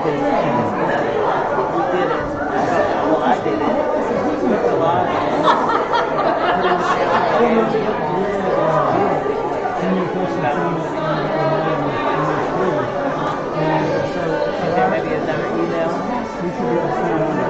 did it. We did it. Well, I did it. Took a lot. Put in the shower. Okay, maybe another email. You should be able to find on the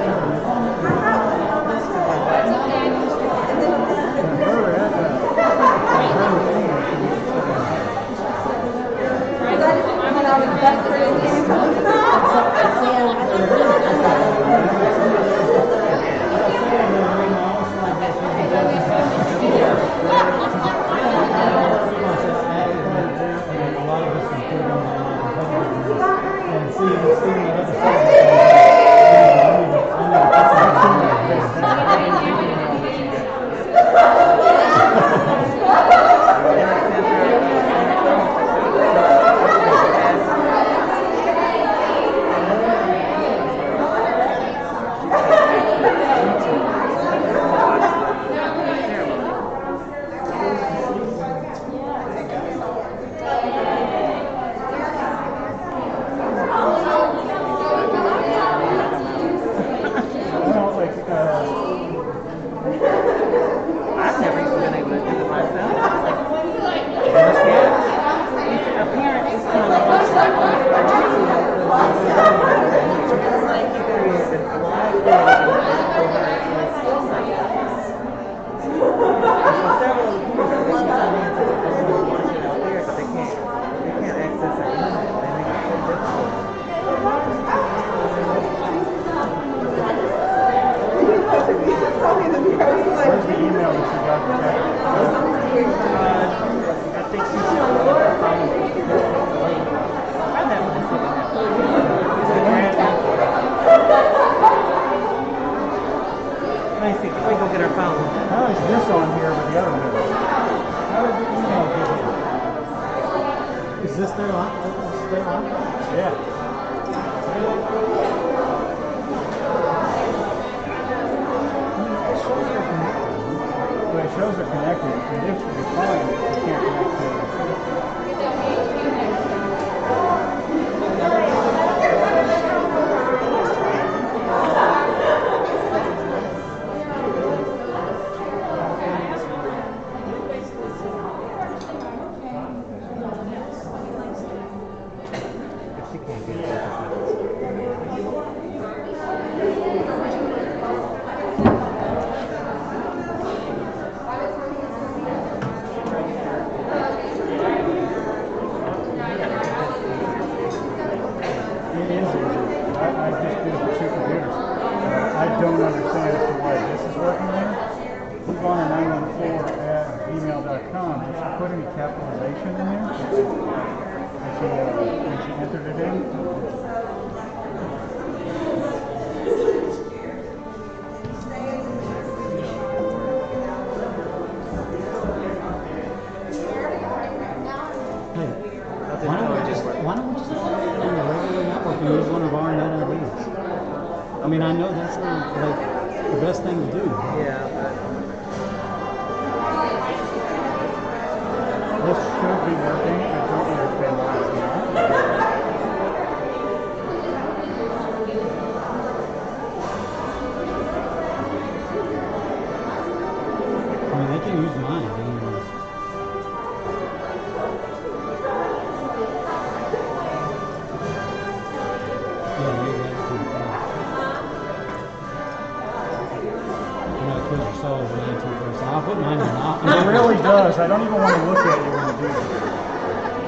I don't even want to look at you when you do this.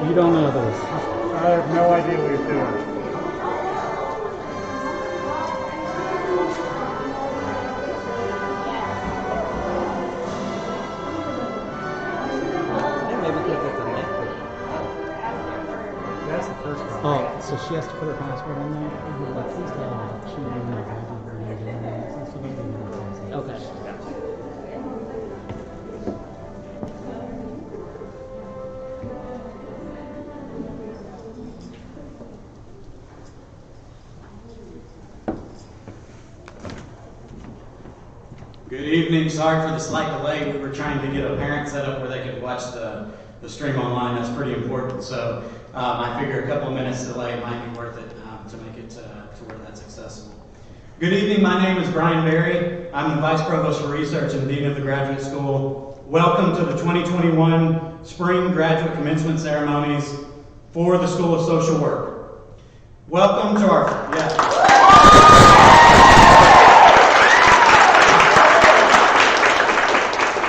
You don't know this. I have no idea what you're doing. Maybe because it's a method. That's the first one. Oh, so she has to put her password on there? Like, please tell her that she didn't know how to do it. So she doesn't know. Okay. Good evening. Sorry for the slight delay. We were trying to get a parent set up where they could watch the stream online. That's pretty important. So I figure a couple of minutes delay might be worth it to make it to where that's accessible. Good evening, my name is Brian Berry. I'm the Vice Provost for Research and Dean of the Graduate School. Welcome to the 2021 Spring Graduate Commencement Ceremonies for the School of Social Work. Welcome to our,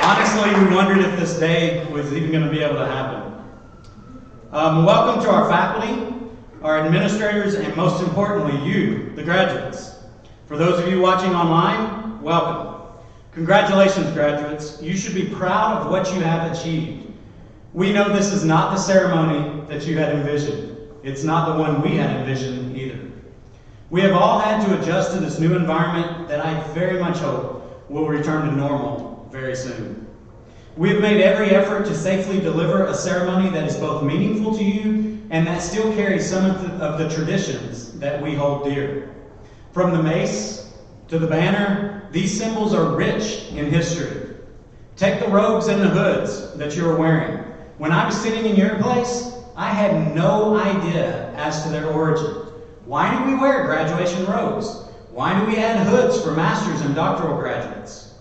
Honestly, we wondered if this day was even going to be able to happen. Welcome to our faculty, our administrators, and most importantly, you, the graduates. For those of you watching online, welcome. Congratulations, graduates. You should be proud of what you have achieved. We know this is not the ceremony that you had envisioned. It's not the one we had envisioned either. We have all had to adjust to this new environment that I very much hope will return to normal very soon. We have made every effort to safely deliver a ceremony that is both meaningful to you and that still carries some of the traditions that we hold dear. From the mace to the banner, these symbols are rich in history. Take the robes and the hoods that you are wearing. When I was sitting in your place, I had no idea as to their origin. Why do we wear graduation robes? Why do we add hoods for master's and doctoral graduates?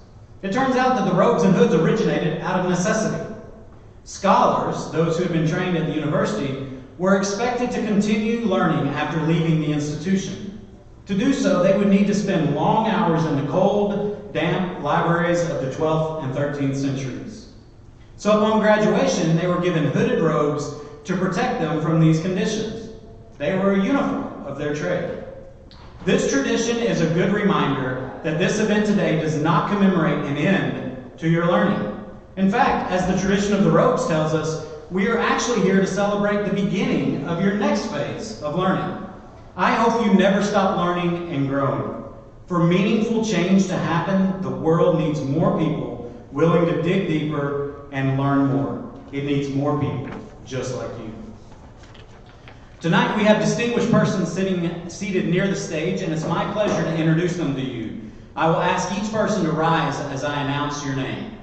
It turns out that the robes and hoods originated out of necessity. Scholars, those who had been trained at the university, were expected to continue learning after leaving the institution. To do so, they would need to spend long hours in the cold, damp libraries of the 12th and 13th centuries. So upon graduation, they were given hooded robes to protect them from these conditions. They were a uniform of their trade. This tradition is a good reminder that this event today does not commemorate an end to your learning. In fact, as the tradition of the robes tells us, we are actually here to celebrate the beginning of your next phase of learning. I hope you never stop learning and growing. For meaningful change to happen, the world needs more people willing to dig deeper and learn more. It needs more people just like you. Tonight we have distinguished persons seated near the stage, and it's my pleasure to introduce them to you. I will ask each person to rise as I announce your name.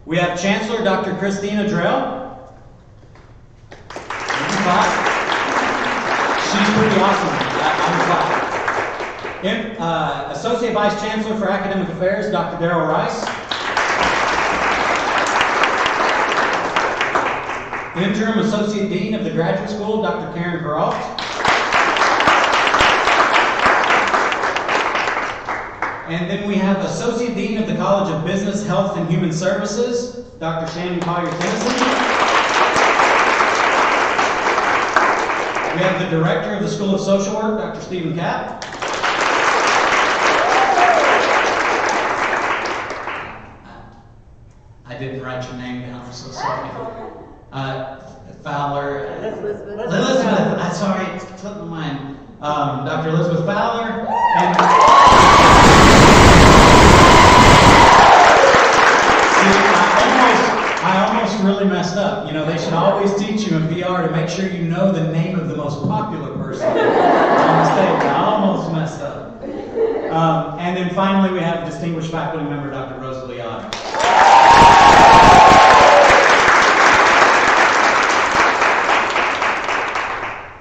We have Chancellor Dr. Christina Drell. She's pretty awesome. I'm glad. Associate Vice Chancellor for Academic Affairs, Dr. Darrell Rice. Interim Associate Dean of the Graduate School, Dr. Karen Peralt. And then we have Associate Dean of the College of Business, Health, and Human Services, Dr. Shannon Collier-Tennyson. We have the Director of the School of Social Work, Dr. Stephen Kapp. I didn't write your name down, I'm so sorry. Fowler. Elizabeth. I'm sorry, it slipped my mind. Dr. Elizabeth Fowler. And I almost really messed up. You know, they should always teach you in PR to make sure you know the name of the most popular person on the stage. I almost messed up. And then finally, we have distinguished faculty member, Dr. Rosalie Otter.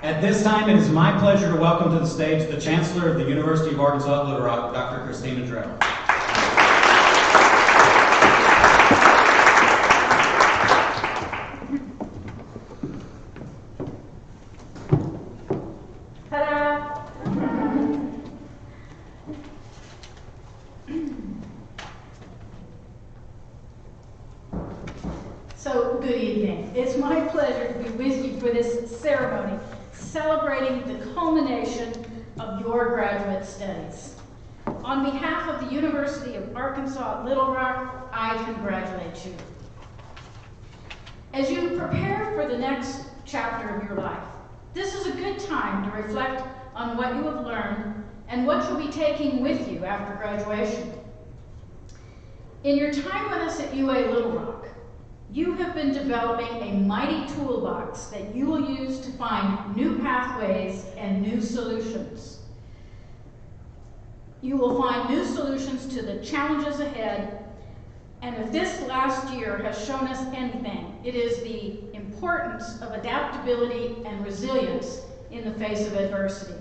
At this time, it is my pleasure to welcome to the stage the Chancellor of the University of Arkansas at Little Rock, Dr. Christina Drell. Ta-da! So, good evening. It's my pleasure to be with you for this ceremony, celebrating the culmination of your graduate studies. On behalf of the University of Arkansas at Little Rock, I congratulate you. As you prepare for the next chapter of your life, this is a good time to reflect on what you have learned and what you'll be taking with you after graduation. In your time with us at UA Little Rock, you have been developing a mighty toolbox that you will use to find new pathways and new solutions. You will find new solutions to the challenges ahead, and if this last year has shown us anything, it is the importance of adaptability and resilience in the face of adversity.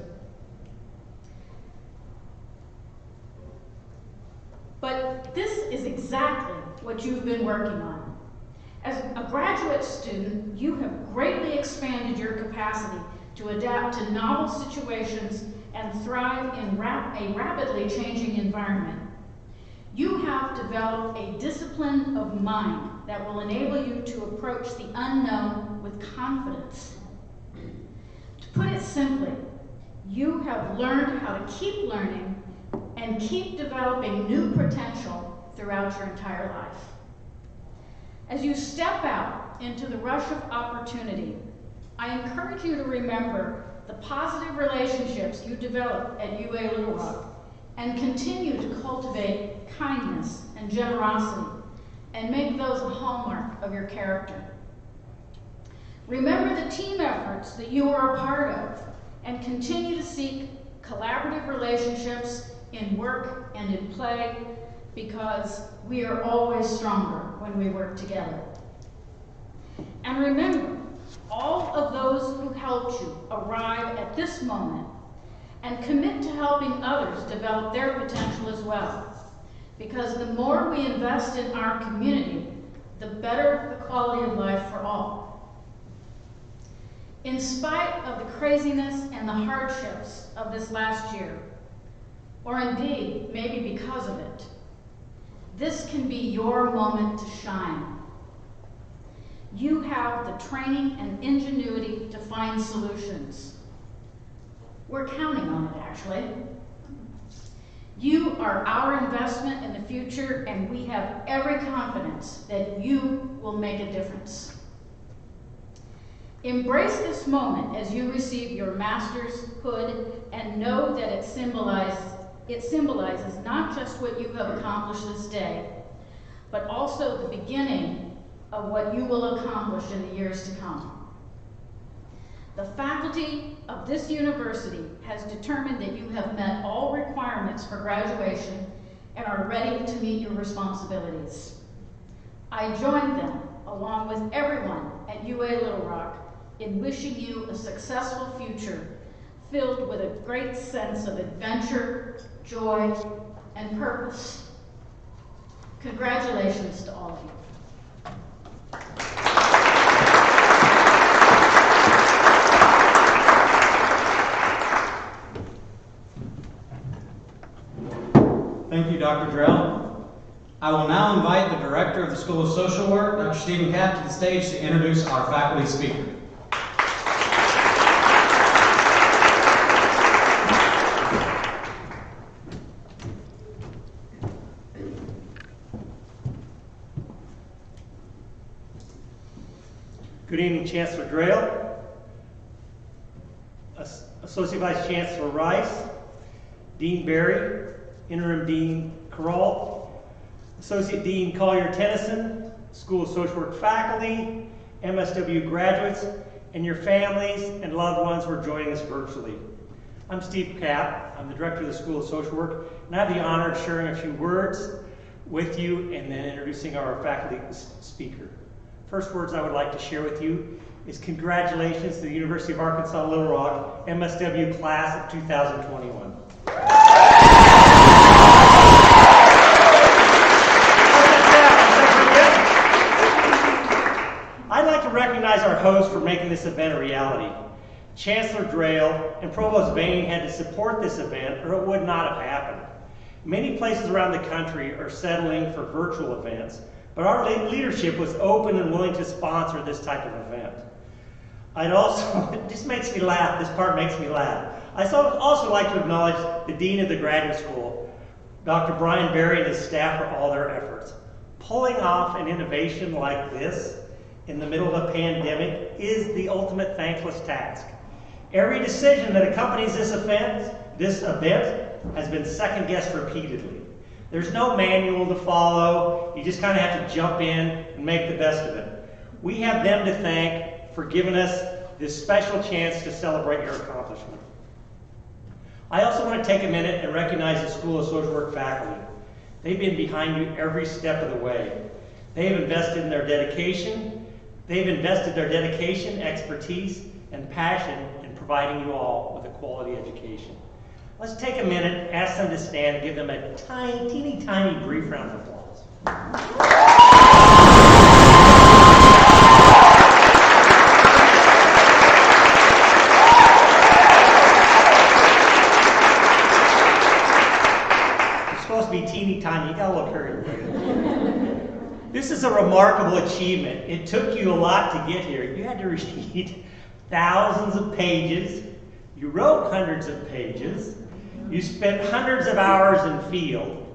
this is exactly what you've been working on. As a graduate student, you have greatly expanded your capacity to adapt to novel situations and thrive in a rapidly changing environment. You have developed a discipline of mind that will enable you to approach the unknown with confidence. To put it simply, you have learned how to keep learning and keep developing new potential throughout your entire life. As you step out into the rush of opportunity, I encourage you to remember the positive relationships you developed at UA Little Rock and continue to cultivate kindness and generosity and make those a hallmark of your character. Remember the team efforts that you are a part of and continue to seek collaborative relationships in work and in play, because we are always stronger when we work together. And remember all of those who helped you arrive at this moment, and commit to helping others develop their potential as well. Because the more we invest in our community, the better the quality of life for all. In spite of the craziness and the hardships of this last year, or indeed maybe because of it, this can be your moment to shine. You have the training and ingenuity to find solutions. We're counting on it, actually. You are our investment in the future, and we have every confidence that you will make a difference. Embrace this moment as you receive your master's hood, and know that it symbolizes not just what you have accomplished this day, but also the beginning of what you will accomplish in the years to come. The faculty of this university has determined that you have met all requirements for graduation and are ready to meet your responsibilities. I join them, along with everyone at UA Little Rock, in wishing you a successful future filled with a great sense of adventure, joy, and purpose. Congratulations to all of you. Thank you, Dr. Drell. I will now invite the Director of the School of Social Work, Dr. Stephen Kapp, to the stage to introduce our faculty speaker. Good evening, Chancellor Drell, Associate Vice Chancellor Rice, Dean Berry, Interim Dean Carroll, Associate Dean Collier-Tennyson, School of Social Work faculty, MSW graduates, and your families and loved ones who are joining us virtually. I'm Steve Kapp. I'm the Director of the School of Social Work, and I have the honor of sharing a few words with you and then introducing our faculty speaker. First words I would like to share with you is congratulations to the University of Arkansas Little Rock MSW class of 2021. I'd like to recognize our host for making this event a reality. Chancellor Drell and Provost Vane had to support this event or it would not have happened. Many places around the country are settling for virtual events, but our leadership was open and willing to sponsor this type of event. It just makes me laugh, this part makes me laugh. I'd also like to acknowledge the Dean of the Graduate School, Dr. Brian Berry and his staff for all their efforts. Pulling off an innovation like this in the middle of a pandemic is the ultimate thankless task. Every decision that accompanies this event has been second-guessed repeatedly. There's no manual to follow. You just kind of have to jump in and make the best of it. We have them to thank for giving us this special chance to celebrate your accomplishment. I also want to take a minute and recognize the School of Social Work faculty. They've been behind you every step of the way. They've invested in their dedication. They've invested their dedication, expertise, and passion in providing you all with a quality education. Let's take a minute, ask them to stand, and give them a teeny tiny brief round of applause. You're supposed to be teeny tiny. You gotta look here. This is a remarkable achievement. It took you a lot to get here. You had to read thousands of pages. You wrote hundreds of pages. You spent hundreds of hours in field.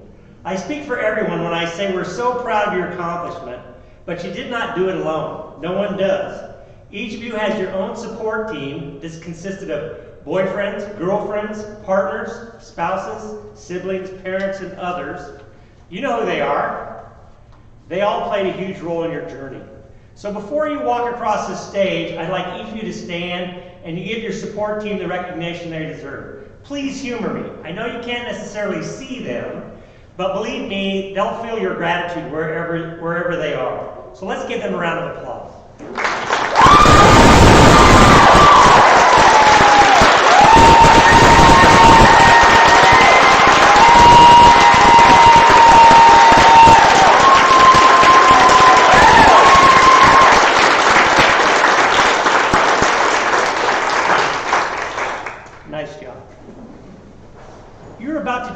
I speak for everyone when I say we're so proud of your accomplishment, but you did not do it alone. No one does. Each of you has your own support team. This consisted of boyfriends, girlfriends, partners, spouses, siblings, parents, and others. You know who they are. They all played a huge role in your journey. So before you walk across the stage, I'd like each of you to stand and you give your support team the recognition they deserve. Please humor me. I know you can't necessarily see them, but believe me, they'll feel your gratitude wherever they are. So let's give them a round of applause.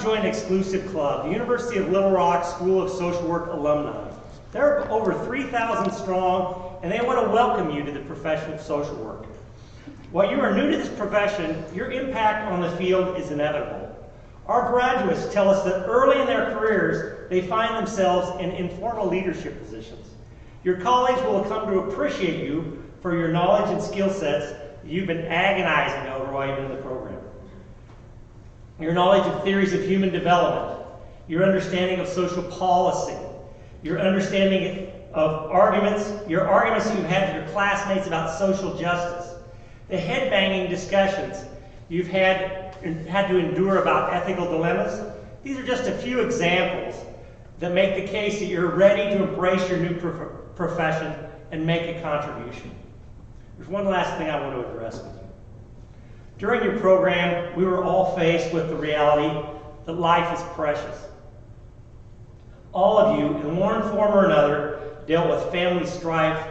Join an exclusive club, the University of Little Rock School of Social Work alumni. They're over 3,000 strong, and they want to welcome you to the profession of social work. While you are new to this profession, your impact on the field is inevitable. Our graduates tell us that early in their careers, they find themselves in informal leadership positions. Your colleagues will come to appreciate you for your knowledge and skill sets you've been agonizing over while you're in the program. Your knowledge of theories of human development, your understanding of social policy, your understanding of your arguments you've had with your classmates about social justice, the head-banging discussions you've had to endure about ethical dilemmas. These are just a few examples that make the case that you're ready to embrace your new profession and make a contribution. There's one last thing I want to address with you. During your program, we were all faced with the reality that life is precious. All of you, in one form or another, dealt with family strife,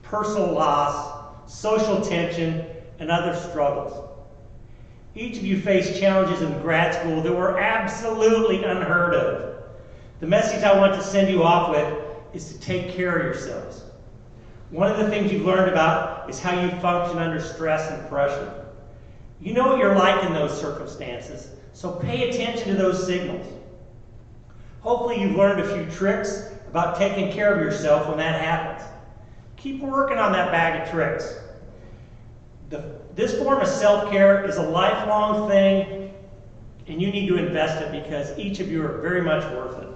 personal loss, social tension, and other struggles. Each of you faced challenges in grad school that were absolutely unheard of. The message I want to send you off with is to take care of yourselves. One of the things you've learned about is how you function under stress and pressure. You know what you're like in those circumstances, so pay attention to those signals. Hopefully you've learned a few tricks about taking care of yourself when that happens. Keep working on that bag of tricks. This form of self-care is a lifelong thing, and you need to invest it because each of you are very much worth it.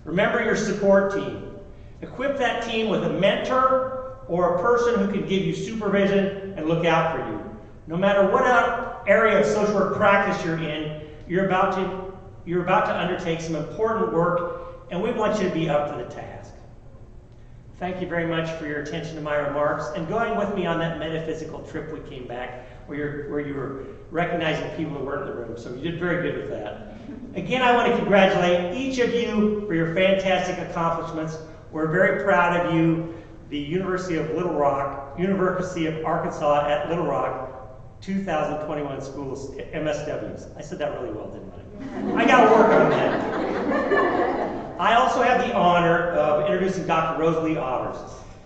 Remember your support team. Equip that team with a mentor or a person who can give you supervision and look out for you. No matter what area of social work practice you're in, you're about to undertake some important work, and we want you to be up to the task. Thank you very much for your attention to my remarks and going with me on that metaphysical trip we came back where you were recognizing people who weren't in the room. So you did very good with that. Again, I want to congratulate each of you for your fantastic accomplishments. We're very proud of you. The University of Arkansas at Little Rock 2021 schools, MSWs. I said that really well, didn't I? I got to work on that. I also have the honor of introducing Dr. Rosalie Otters.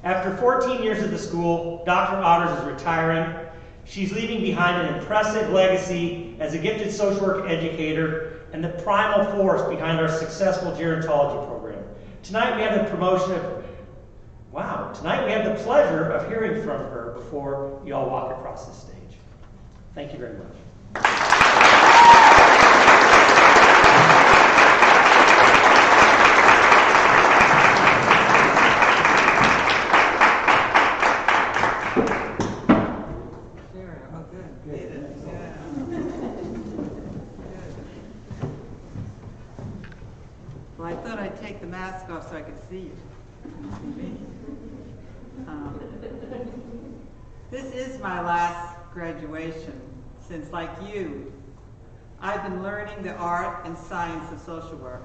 After 14 years at the school, Dr. Otters is retiring. She's leaving behind an impressive legacy as a gifted social work educator and the primal force behind our successful gerontology program. Tonight we have the pleasure of hearing from her before you all walk across the stage. Thank you very much. Well, I thought I'd take the mask off so I could see you. This is my last graduation, since like you, I've been learning the art and science of social work.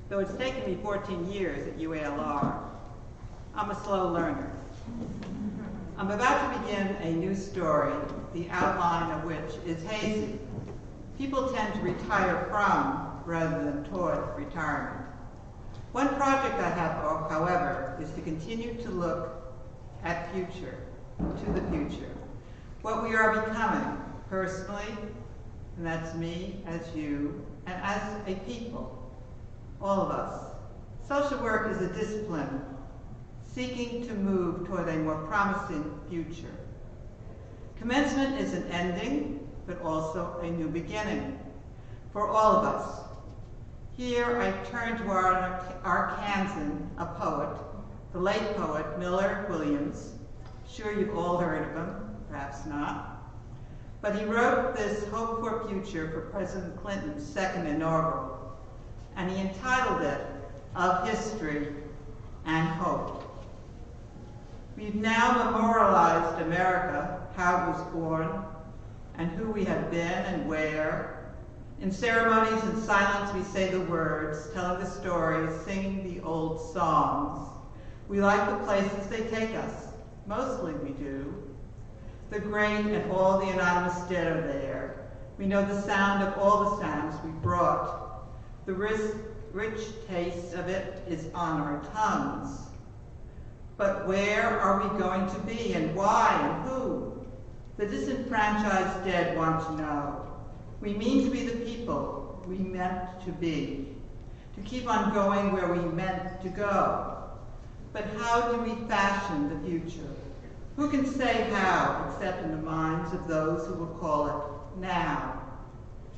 Though it's taken me 14 years at UALR, I'm a slow learner. I'm about to begin a new story, the outline of which is hazy. People tend to retire from rather than toward retirement. One project I have, however, is to continue to look at to the future. What we are becoming personally, and that's me as you, and as a people, all of us. Social work is a discipline seeking to move toward a more promising future. Commencement is an ending, but also a new beginning for all of us. Here I turn to our Arkansan, a poet, the late poet Miller Williams. Sure you've all heard of him, perhaps not. But he wrote this hope for future for President Clinton's second inaugural, and he entitled it Of History and Hope. We've now memorialized America, how it was born, and who we have been and where. In ceremonies and silence we say the words, telling the stories, singing the old songs. We like the places they take us. Mostly we do. The great and all the anonymous dead are there. We know the sound of all the sounds we brought. The rich taste of it is on our tongues. But where are we going to be, and why, and who? The disenfranchised dead want to know. We mean to be the people we meant to be, to keep on going where we meant to go. But how do we fashion the future? Who can say how, except in the minds of those who will call it now?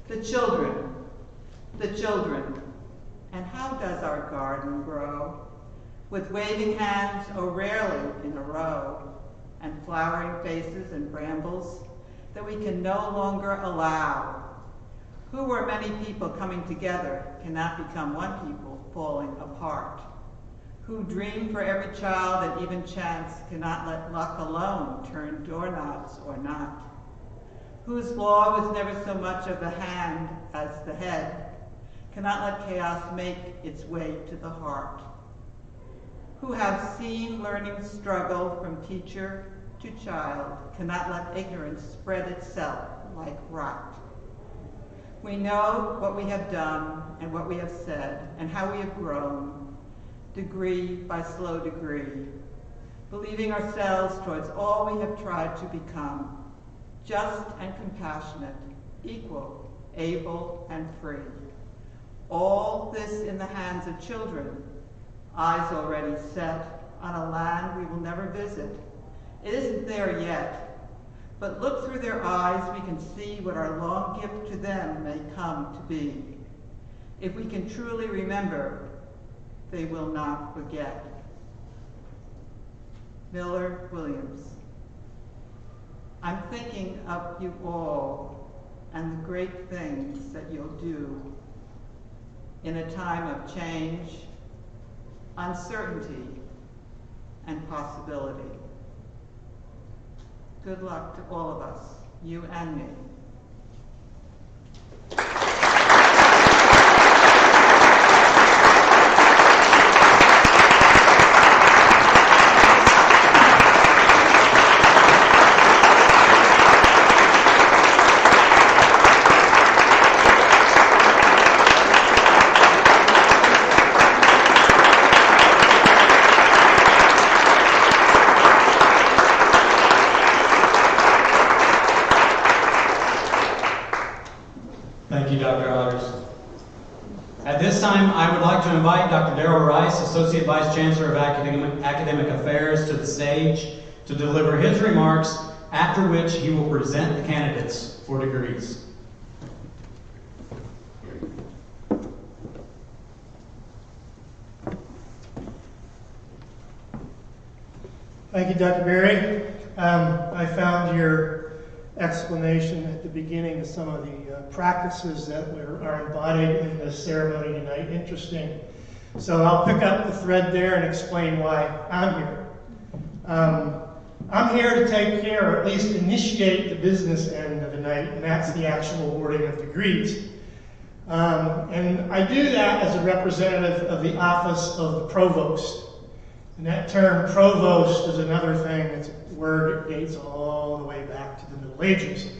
The children. And how does our garden grow? With waving hands, oh rarely in a row, and flowering faces and brambles that we can no longer allow. Who or many people coming together cannot become one people falling apart. Who dream for every child and even chance cannot let luck alone turn doorknobs or not. Whose law was never so much of the hand as the head, cannot let chaos make its way to the heart. Who have seen learning struggle from teacher to child, cannot let ignorance spread itself like rot. We know what we have done and what we have said and how we have grown, degree by slow degree, believing ourselves towards all we have tried to become, just and compassionate, equal, able, and free. All this in the hands of children, eyes already set on a land we will never visit. It isn't there yet, but look through their eyes, we can see what our long gift to them may come to be. If we can truly remember, they will not forget. Miller Williams. I'm thinking of you all and the great things that you'll do in a time of change, uncertainty, and possibility. Good luck to all of us, you and me. Thank you, Dr. Otters. At this time, I would like to invite Dr. Darrell Rice, Associate Vice Chancellor of Academic Affairs, to the stage to deliver his remarks, after which he will present the candidates for degrees. Thank you, Dr. Berry. I found your explanation at the beginning of some of the practices that are embodied in the ceremony tonight interesting. So I'll pick up the thread there and explain why I'm here. I'm here to take care, or at least initiate the business end of the night, and that's the actual awarding of degrees. And I do that as a representative of the office of the provost. And that term provost is another thing. It's a word that dates all the way back to the Middle Ages.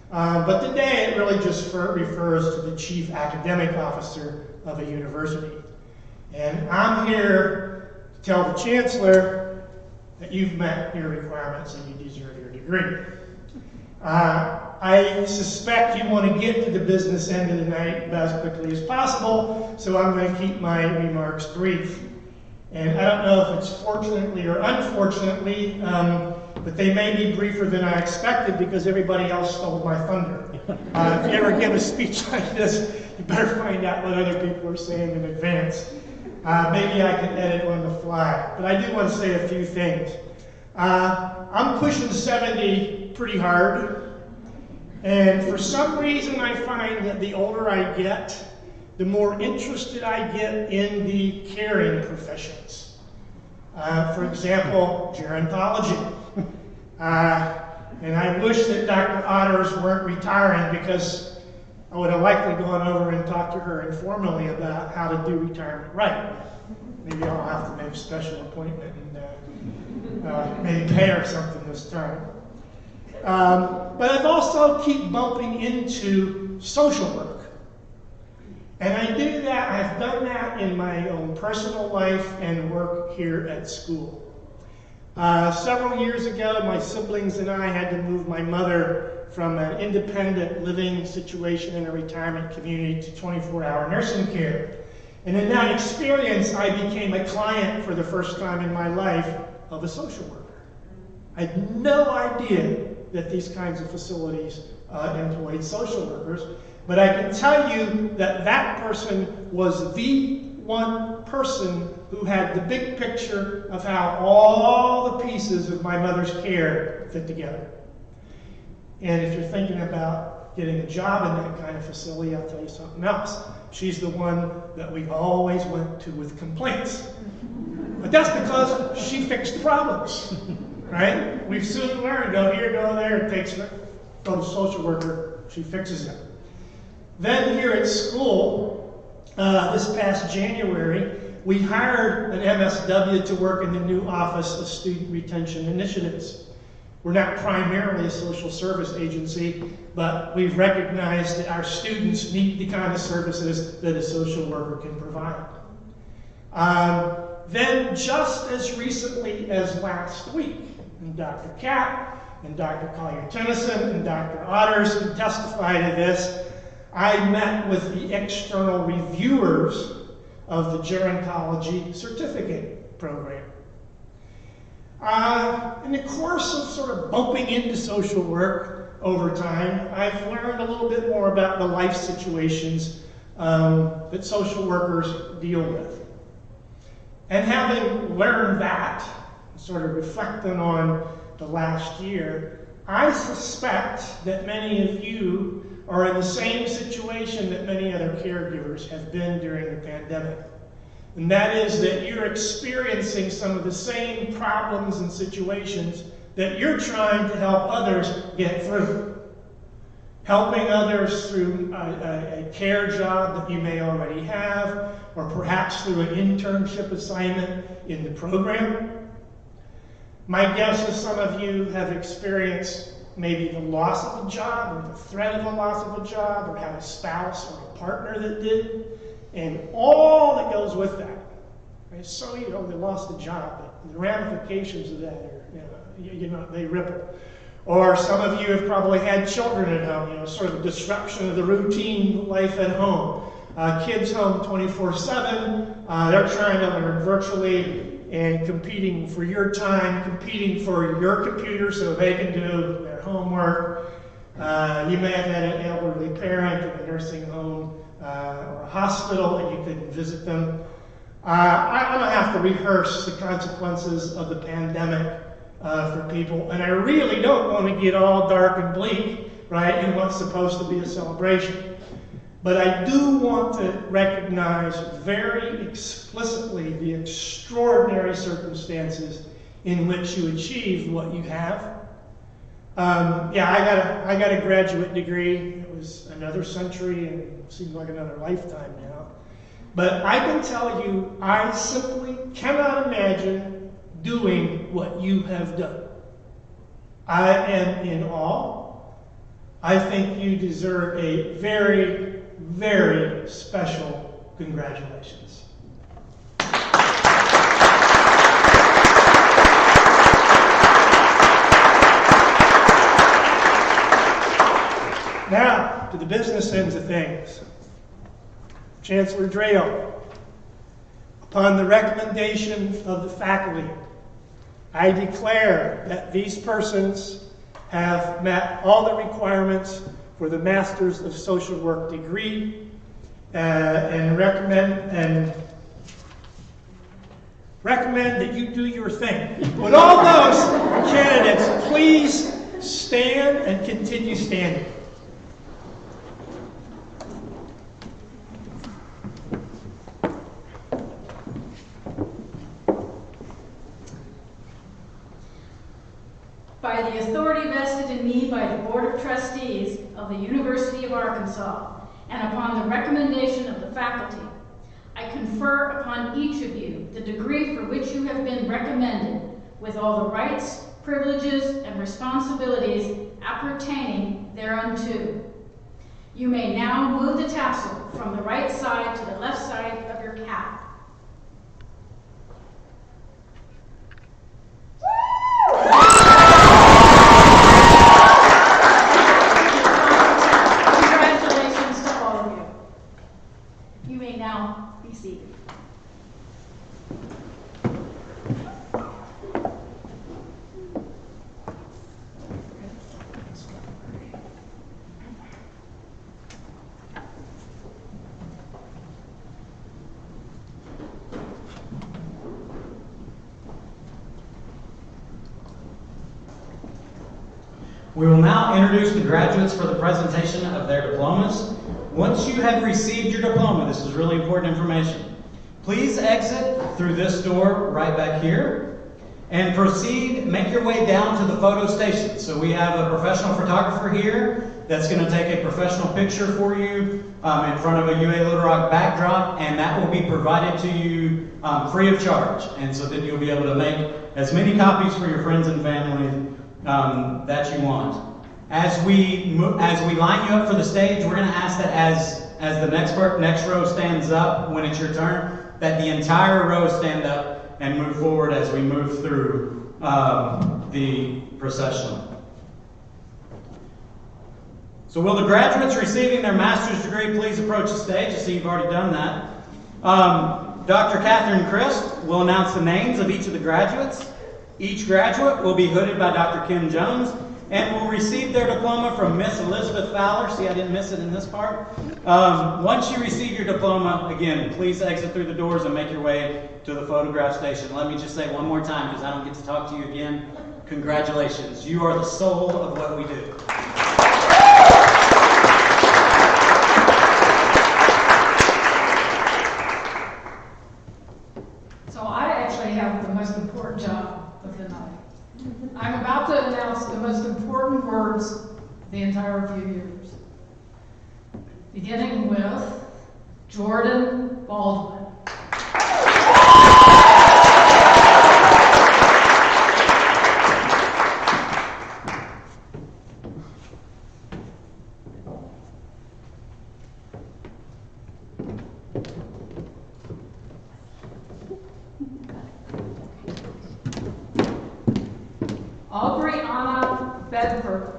But today it really just refers to the chief academic officer of a university. And I'm here to tell the Chancellor that you've met your requirements and you deserve your degree. I suspect you want to get to the business end of the night about as quickly as possible, so I'm going to keep my remarks brief. And I don't know if it's fortunately or unfortunately, but they may be briefer than I expected because everybody else stole my thunder. If you ever give a speech like this, you better find out what other people are saying in advance. Maybe I can edit on the fly, but I do want to say a few things. I'm pushing 70 pretty hard, and for some reason I find that the older I get, the more interested I get in the caring professions. For example, gerontology. And I wish that Dr. Otters weren't retiring because I would have likely gone over and talked to her informally about how to do retirement right. Maybe I'll have to make a special appointment and maybe pay her something this time. But I've also keep bumping into social work. And I do that, I've done that in my own personal life and work here at school. Several years ago, my siblings and I had to move my mother from an independent living situation in a retirement community to 24-hour nursing care. And in that experience, I became a client for the first time in my life of a social worker. I had no idea that these kinds of facilities employed social workers, but I can tell you that that person was the one person who had the big picture of how all the pieces of my mother's care fit together. And if you're thinking about getting a job in that kind of facility, I'll tell you something else. She's the one that we always went to with complaints. But that's because she fixed problems, right? We've soon learned, go here, go there, go to social worker, she fixes it. Then here at school, this past January, we hired an MSW to work in the new Office of Student Retention Initiatives. We're not primarily a social service agency, but we've recognized that our students need the kind of services that a social worker can provide. Then just as recently as last week, and Dr. Kapp and Dr. Collier-Tennyson and Dr. Otters who testified to this, I met with the external reviewers of the gerontology certificate program. In the course of sort of bumping into social work over time, I've learned a little bit more about the life situations that social workers deal with. And having learned that, sort of reflecting on the last year, I suspect that many of you are in the same situation that many other caregivers have been during the pandemic. And that is that you're experiencing some of the same problems and situations that you're trying to help others get through. Helping others through a care job that you may already have, or perhaps through an internship assignment in the program. My guess is some of you have experienced maybe the loss of a job, or the threat of a loss of a job, or had a spouse or a partner that did, and all that goes with that. Right? So, they lost a job, but the ramifications of that are, they ripple. Or some of you have probably had children at home, sort of a disruption of the routine life at home. Kids home 24/7, they're trying to learn virtually and competing for your time, competing for your computer so they can do their homework. You may have had an elderly parent in a nursing home or a hospital and you couldn't visit them. I don't have to rehearse the consequences of the pandemic for people, and I really don't want to get all dark and bleak, right, in what's supposed to be a celebration. But I do want to recognize very explicitly the extraordinary circumstances in which you achieve what you have. Yeah, I got a graduate degree. It was another century and it seems like another lifetime now. But I can tell you, I simply cannot imagine doing what you have done. I am in awe. I think you deserve a very, very special congratulations. Now, to the business ends of things. Chancellor Drayle, upon the recommendation of the faculty, I declare that these persons have met all the requirements for the Masters of Social Work degree and recommend that you do your thing. Would all those candidates please stand and continue standing? By the authority vested in me by the Board of Trustees of the University of Arkansas, and upon the recommendation of the faculty, I confer upon each of you the degree for which you have been recommended, with all the rights, privileges, and responsibilities appertaining thereunto. You may now move the tassel from the right side to the left side of your cap. We will now introduce the graduates for the presentation of their diplomas. Once you have received your diploma, this is really important information, please exit through this door right back here and proceed, make your way down to the photo station. So we have a professional photographer here that's going to take a professional picture for you in front of a UA Little Rock backdrop, and that will be provided to you free of charge. And so then you'll be able to make as many copies for your friends and family that you want. As we line you up for the stage, we're going to ask that as the next row stands up when it's your turn, that the entire row stand up and move forward as we move through the processional. So will the graduates receiving their master's degree please approach the stage? I see you've already done that. Dr. Catherine Christ will announce the names of each of the graduates. Each graduate will be hooded by Dr. Kim Jones and will receive their diploma from Miss Elizabeth Fowler. See, I didn't miss it in this part. Once you receive your diploma, again, please exit through the doors and make your way to the photograph station. Let me just say one more time, because I don't get to talk to you again. Congratulations. You are the soul of what we do. So I actually have the most important job of the night. I'm about to announce the most important words the entire few years. Beginning with Jordan Baldwin. Bedford.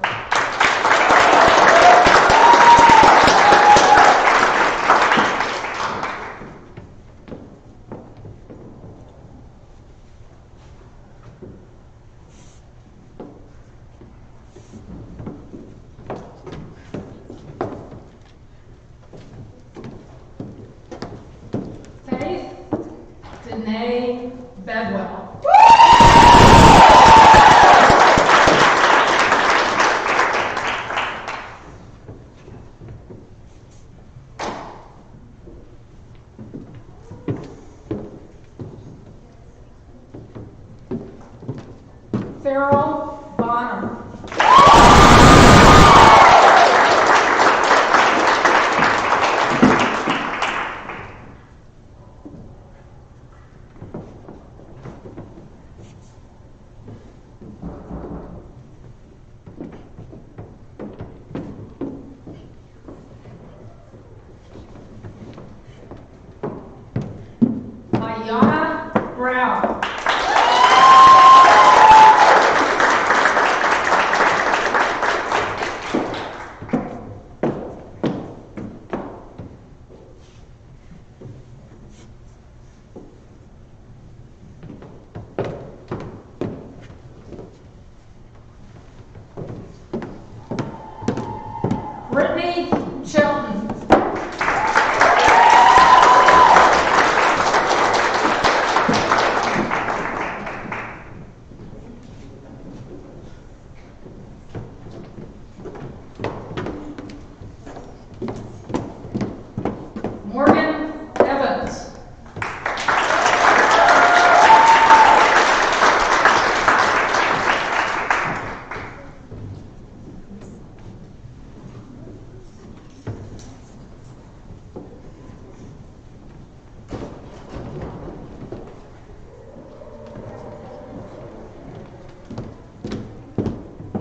Faith Danae Bedwell. Farrell Bonner. Ayana Brown. Brittany Chilton. Morgan Evans.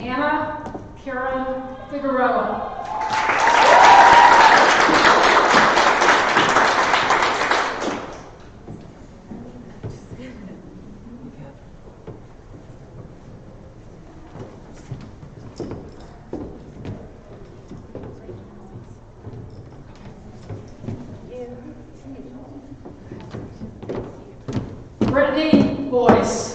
Anna Karen Figueroa. Brittany Boyce.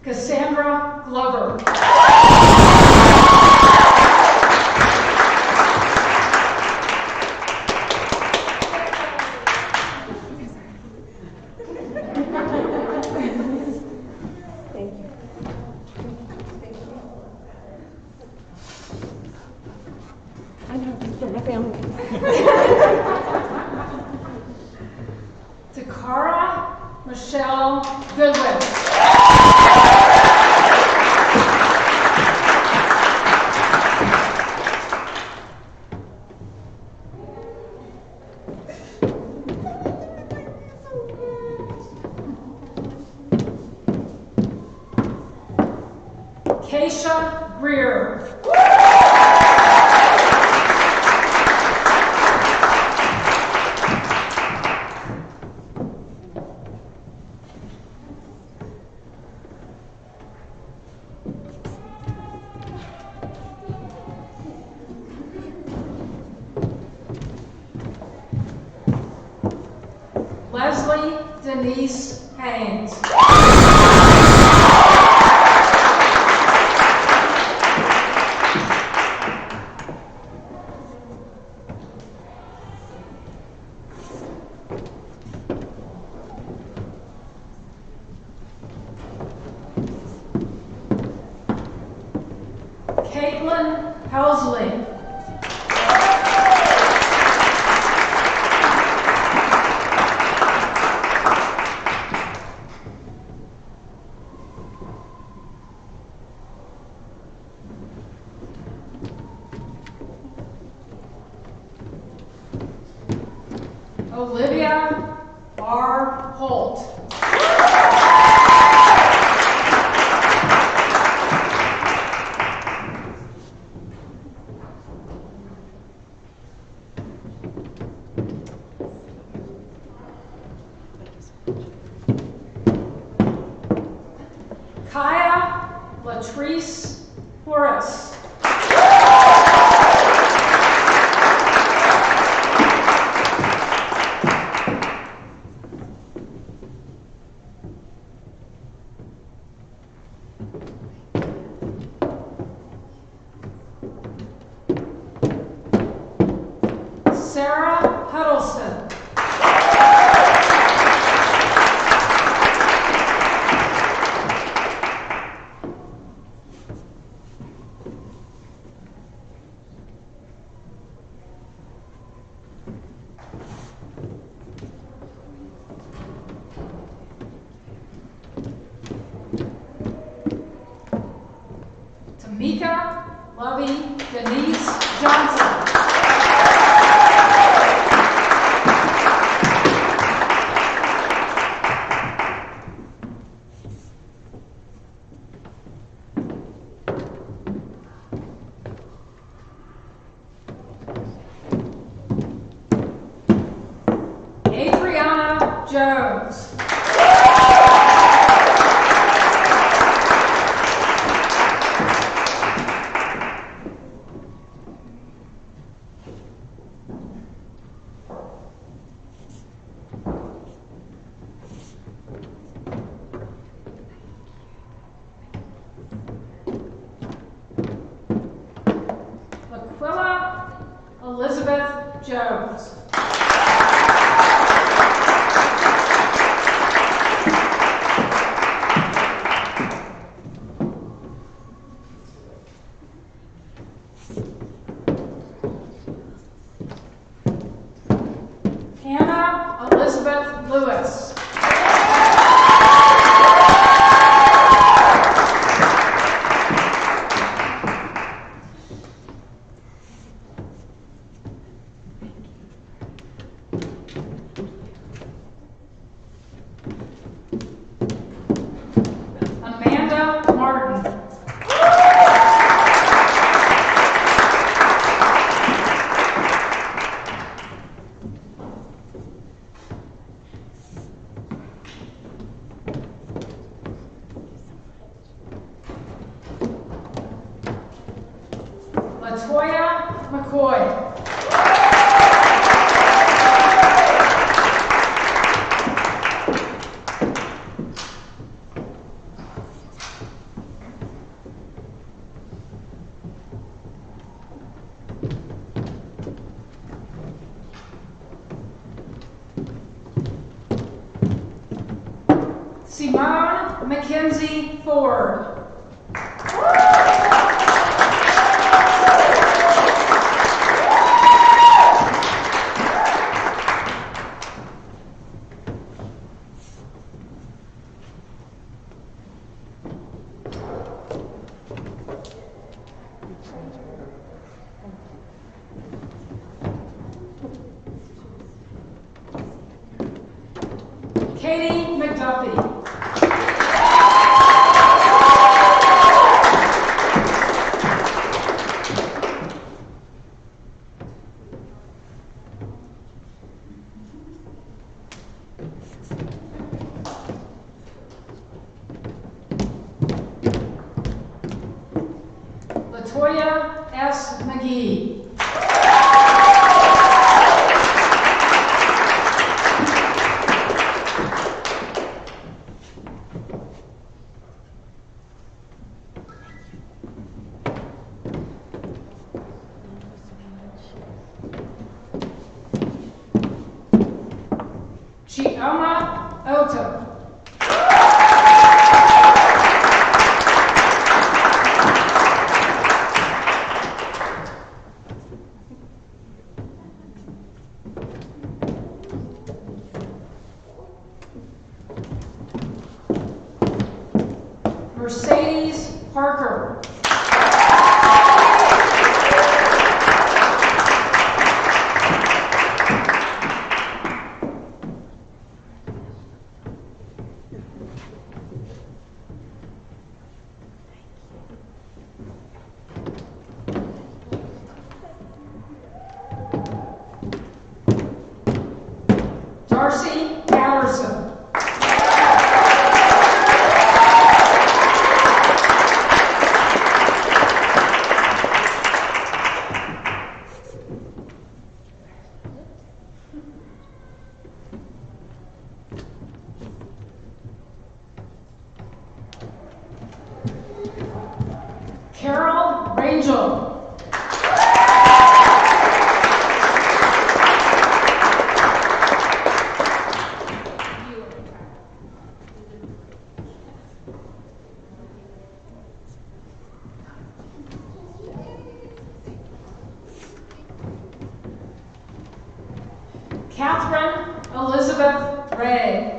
Cassandra Glover. Takara Michelle Goodwin. Keisha Greer. Leslie Denise Haynes. Caitlin Helsley. Olivia R. Holt. Kaya Latrice Horace. Sarah Huddleston. Mika Lovey Denise Johnson. Adriana Jones. Laquilla Elizabeth Jones. Hannah Elizabeth Lewis. Amanda Martin. Latoya McCoy. Simone Mackenzie Ford. Katie McDuffie. Latoya S. McGee. Chioma Oto. Mercedes Parker. Darcy Patterson. Carol Rangel. Catherine Elizabeth Ray.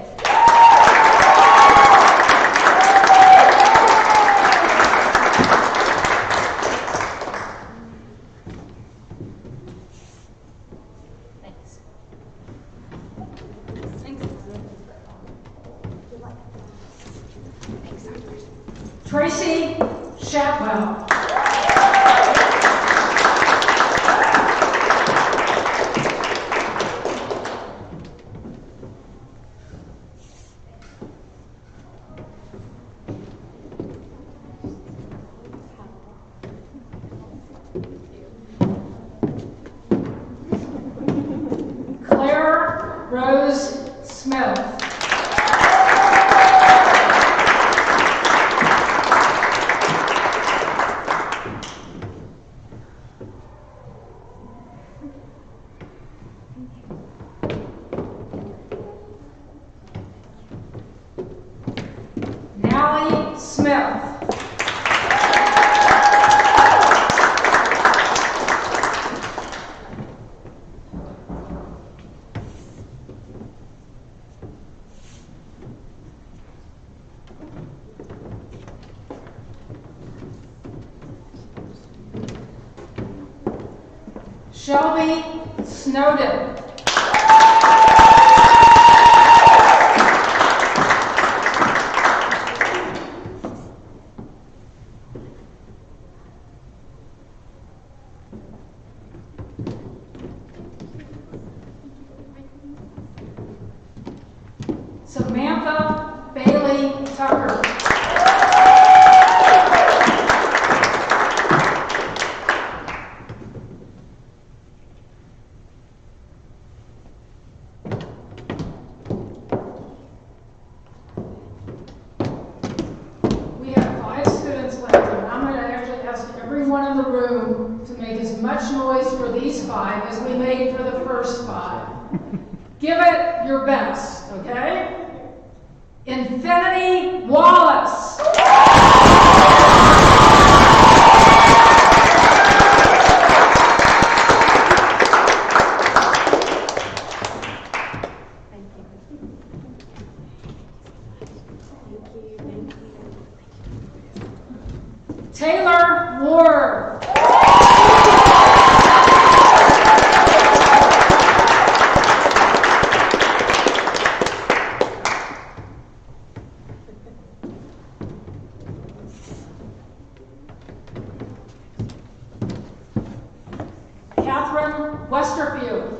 Tracy Shapwell. Claire Rose Smith. Nally Smith. Shelby Snowden. Samantha Bailey Tucker. We have 5 students left, and I'm going to actually ask everyone in the room to make as much noise for these 5 as we made for the first 5. Give it your best, okay? Infinity Wallace. Taylor Ward. Catherine Westerfield.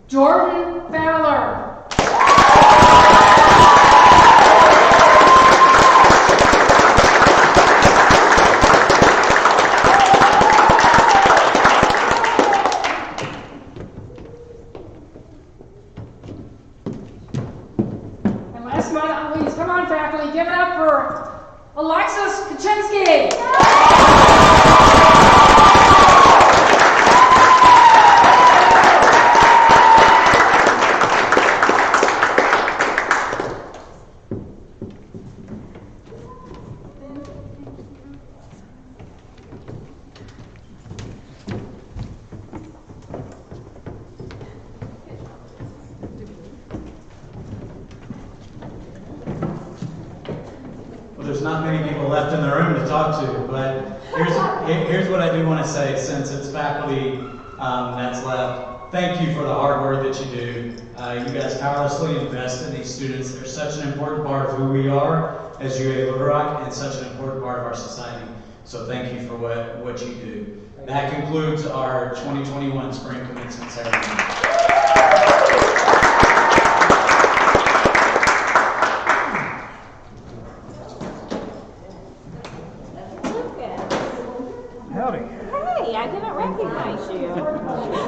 Jordan Fowler. And last but not least, come on faculty, give it up for Alexis Kaczynski. Well, there's not many people left in the room to talk to, but here's what I do want to say, since it's faculty that's left. Thank you for the hard work that you do. You guys tirelessly invest in these students. They're such an important part of who we are as UA Little Rock and such an important part of our society. So thank you for what you do. That concludes our 2021 Spring Commencement Ceremony. Howdy. Hey, I didn't recognize you.